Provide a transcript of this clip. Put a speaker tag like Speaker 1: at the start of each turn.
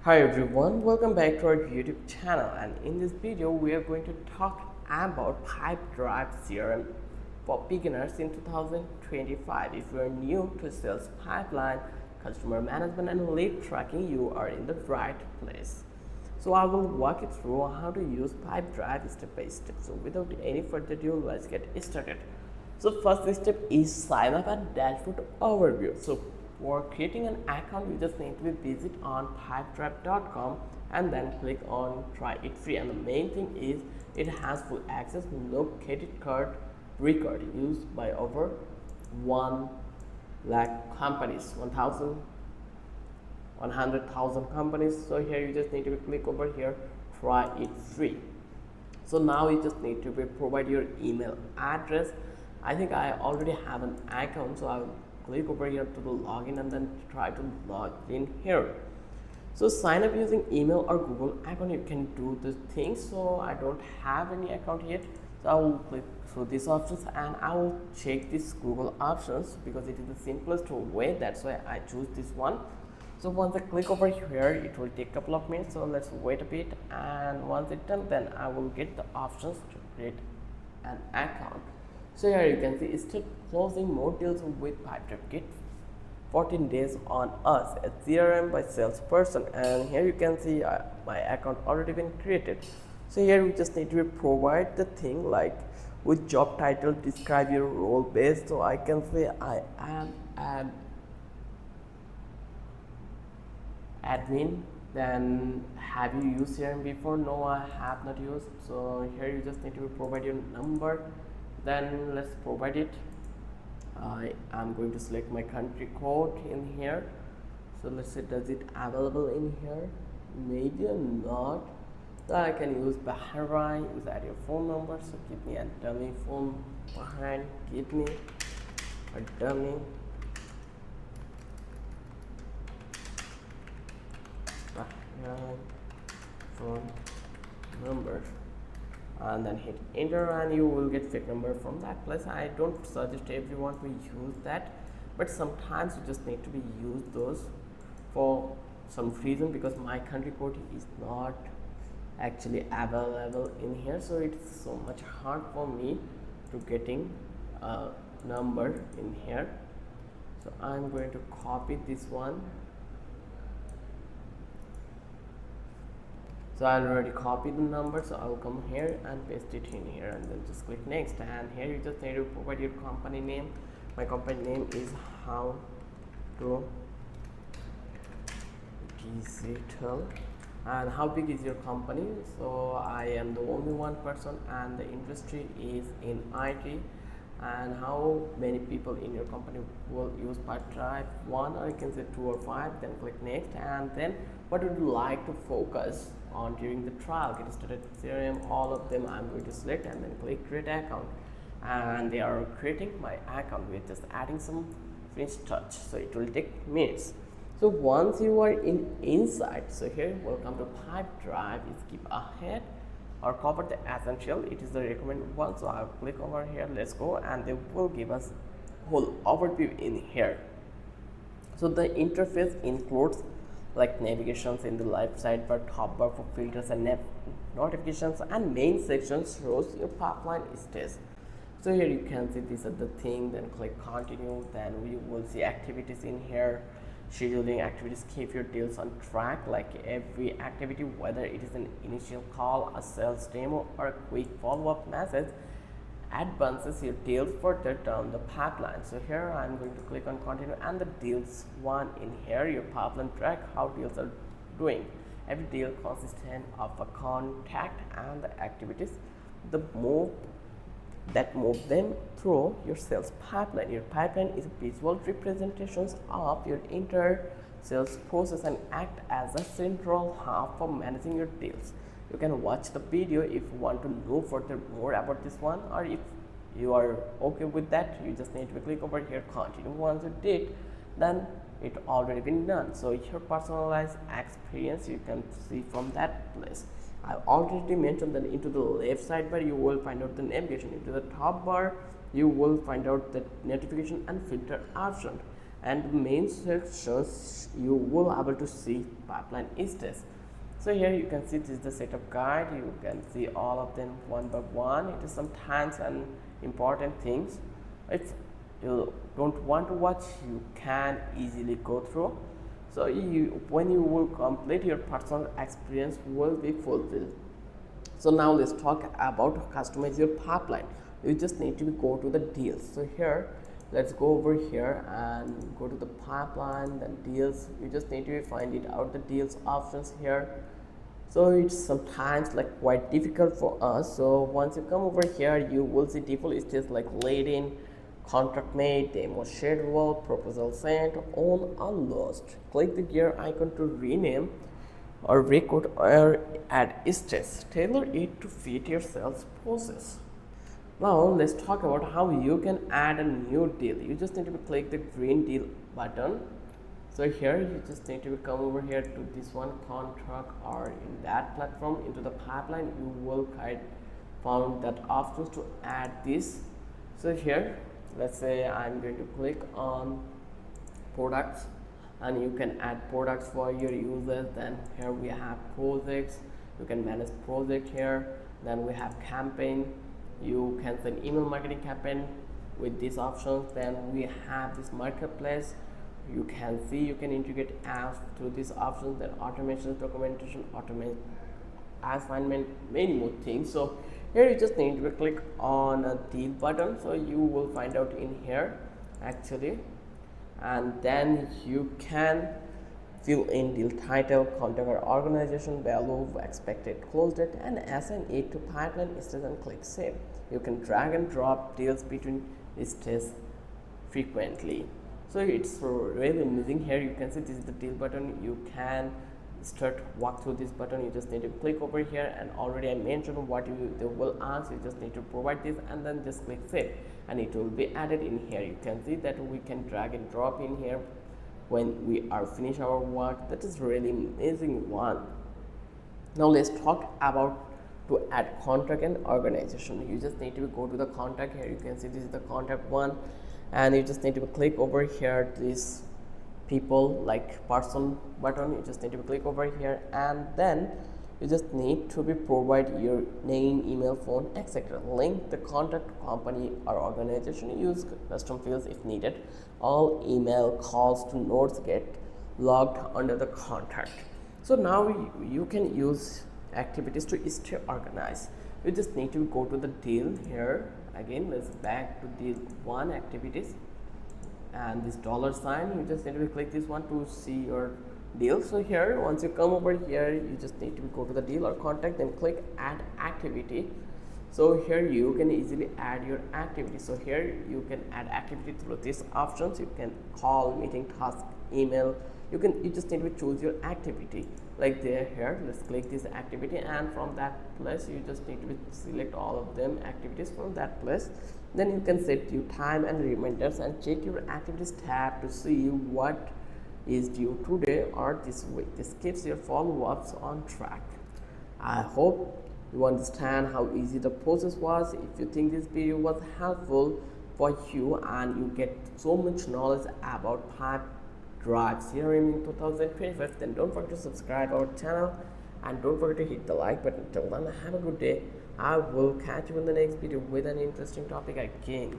Speaker 1: Hi everyone, welcome back to our YouTube channel, and in this video we are going to talk about Pipedrive CRM for beginners in 2025. If you are new to sales pipeline, customer management and lead tracking, you are in the right place. So I will walk you through how to use Pipedrive step by step. So without any further ado, let's get started. So first step is sign up and dashboard overview. So for creating an account, you just need to be visit on pipedrive.com and then click on try it free. And the main thing is it has full access, no credit card record, used by over 1 lakh companies, 100,000 companies. So here you just need to click over here, try it free. So now you just need to provide your email address. I think I already have an account, so I'll click over here to the login and then try to log in here. So sign up using email or Google account, you can do the things. So I don't have any account yet, so I will click through these options and I will check this Google options because it is the simplest way. That's why I choose this one. So once I click over here, it will take a couple of minutes, so let's wait a bit, and once it's done, then I will get the options to create an account. So here you can see start closing more deals with Pipedrive. Get 14 days on us, a CRM by salesperson, and here you can see my account already been created. So here we just need to provide the thing like with job title, describe your role based. So I can say I am an admin. Then have you used CRM before? No, I have not used. So here you just need to provide your number. Then let's provide it. I am going to select my country code in here. So let's say, does it available in here? Maybe not. So I can use Bahrain, use add your phone number. So give me a dummy phone. Bahrain, give me a dummy phone number, and then hit enter and you will get fake number from that place. I don't suggest everyone to use that, but sometimes you just need to be use those for some reason, because my country code is not actually available in here, so it's so much hard for me to getting a number in here. So I'm going to copy this one. So I already copied the number, so I'll come here and paste it in here and then just click next. And here you just need to provide your company name. My company name is How to Digital. And how big is your company? So I am the only one person and the industry is in IT. And how many people in your company will use Pipedrive? 1, or you can say 2 or 5. Then click next, and then what would you like to focus on during the trial? Get started CRM, all of them I'm going to select and then click create account, and they are creating my account. We're just adding some finish touch, so it will take minutes. So once you are inside, so here welcome to Pipedrive, skip ahead or cover the essential. It is the recommended one, so I'll click over here. Let's go, and they will give us whole overview in here. So the interface includes like navigations in the left sidebar, top bar for filters and notifications, and main section shows your pipeline stage. So here you can see these are the thing. Then click continue, then we will see activities in here. Scheduling activities keep your deals on track, like every activity, whether it is an initial call, a sales demo, or a quick follow-up message, advances your deals further down the pipeline. So here I'm going to click on continue, and the deals one in here, your pipeline track how deals are doing. Every deal consists of a contact and the activities that move them through your sales pipeline. Your pipeline is visual representations of your entire sales process and act as a central hub for managing your deals. You can watch the video if you want to know further more about this one, or if you are okay with that, you just need to click over here continue. Once you did, then it already been done. So your personalized experience you can see from that place. I already mentioned that into the left sidebar you will find out the navigation. Into the top bar you will find out the notification and filter option, and the main sections you will able to see pipeline status. So here you can see this is the setup guide. You can see all of them one by one. It is sometimes an important things. If you don't want to watch, you can easily go through. So when you will complete, your personal experience will be fulfilled. So now let's talk about customize your pipeline. You just need to go to the deals. So here, let's go over here and go to the pipeline, then deals. You just need to find it out the deals options here. So it's sometimes like quite difficult for us. So once you come over here, you will see default stages like lead in, contract made, demo schedule, proposal sent, on or lost. Click the gear icon to rename or record or add status. Tailor it to fit your sales process. Now let's talk about how you can add a new deal. You just need to click the green deal button. So here you just need to come over here to this one contract, or in that platform into the pipeline you will found that options to add this. So here let's say I'm going to click on products, and you can add products for your users. Then here we have projects, you can manage project here. Then we have campaign, you can send email marketing campaign with these options. Then we have this marketplace, you can see you can integrate apps through these options. Then automation, documentation, automate assignment, many more things. So here you just need to click on a deal button, so you will find out in here actually, and then you can fill in deal title, contact or organization, value, expected close date, and assign it to pipeline status and click save. You can drag and drop deals between stages frequently. So it's really amazing. Here you can see this is the deal button. You can start walk through this button. You just need to click over here, and already I mentioned what they will ask. You just need to provide this and then just click save, and it will be added in here. You can see that we can drag and drop in here when we are finish our work. That is really amazing one. Now let's talk about to add contract and organization. You just need to go to the contact. Here you can see this is the contact one, and you just need to click over here this people like person button. You just need to click over here, and then you just need to be provide your name, email, phone, etc. Link the contact company or organization. Use custom fields if needed. All email calls to notes get logged under the contact. So now you can use activities to stay organized. You just need to go to the deal here again. Let's back to deal one activities, and this $sign, you just need to click this one to see your deal. So here once you come over here, you just need to go to the deal or contact, then click add activity. So here you can easily add your activity. So here you can add activity through these options. You can call, meeting, task, email. You just need to choose your activity like there. Here let's click this activity, and from that place you just need to select all of them activities from that place. Then you can set your time and reminders, and check your activities tab to see what is due today or this week. This keeps your follow-ups on track. I hope you understand how easy the process was. If you think this video was helpful for you and you get so much knowledge about Pipedrive CRM in 2025, then don't forget to subscribe our channel and don't forget to hit the like button. Till then, have a good day. I will catch you in the next video with an interesting topic again.